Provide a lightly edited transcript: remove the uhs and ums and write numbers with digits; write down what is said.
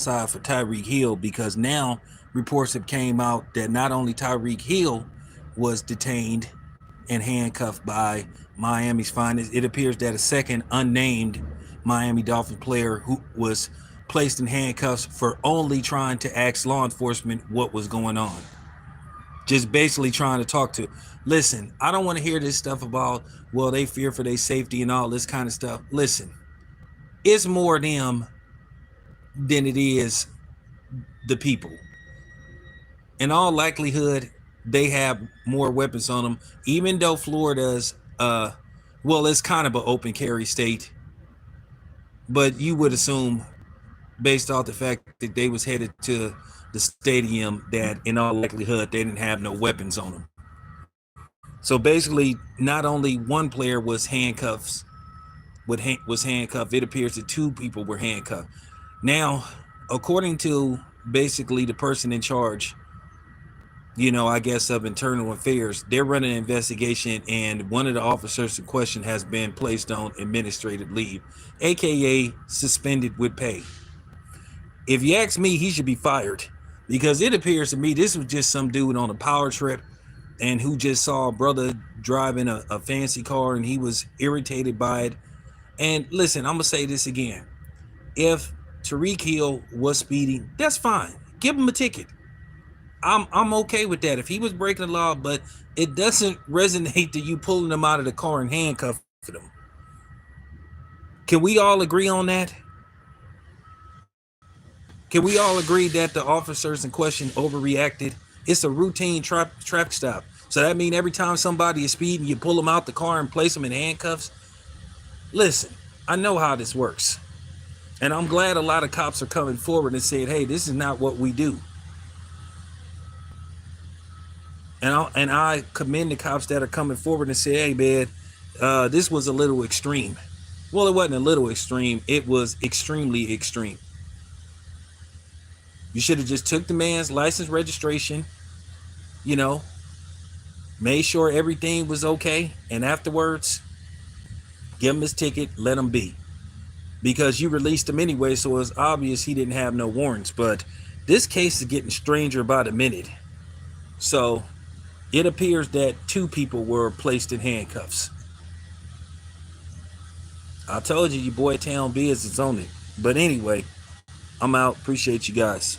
downside for Tyreek Hill, because now reports have came out that not only Tyreek Hill was detained and handcuffed by Miami's finest, it appears that a second unnamed Miami Dolphins player who was placed in handcuffs for only trying to ask law enforcement what was going on. Just basically trying to talk to. Listen, I don't want to hear this stuff about, well, they fear for their safety and all this kind of stuff. Listen, it's more them than it is the people. In all likelihood, they have more weapons on them, even though Florida's, well, it's kind of an open carry state. But you would assume, based off the fact that they was headed to the stadium, that in all likelihood they didn't have no weapons on them. So basically, not only one player was handcuffed. It appears that two people were handcuffed. Now, according to basically the person in charge, I guess of internal affairs, they're running an investigation, and one of the officers in question has been placed on administrative leave, aka suspended with pay. If you ask me, he should be fired, because it appears to me this was just some dude on a power trip and who just saw a brother driving a fancy car and he was irritated by it. And listen, I'm gonna say this again: if Tyreek Hill was speeding, that's fine. Give him a ticket. I'm okay with that if he was breaking the law, but it doesn't resonate to you pulling him out of the car and handcuffing him. Can we all agree on that? Can we all agree that the officers in question overreacted? It's a routine traffic stop. So that means every time somebody is speeding, you pull them out the car and place them in handcuffs? Listen, I know how this works. And I'm glad a lot of cops are coming forward and saying, hey, this is not what we do. And I commend the cops that are coming forward and say, hey, man, this was a little extreme. Well, it wasn't a little extreme. It was extremely extreme. You should have just took the man's license registration, made sure everything was okay, and afterwards, give him his ticket, let him be. Because you released him anyway, so it's obvious he didn't have no warrants. But this case is getting stranger by the minute. So it appears that two people were placed in handcuffs. I told you, your boy Town Biz is on it. But anyway, I'm out. Appreciate you guys.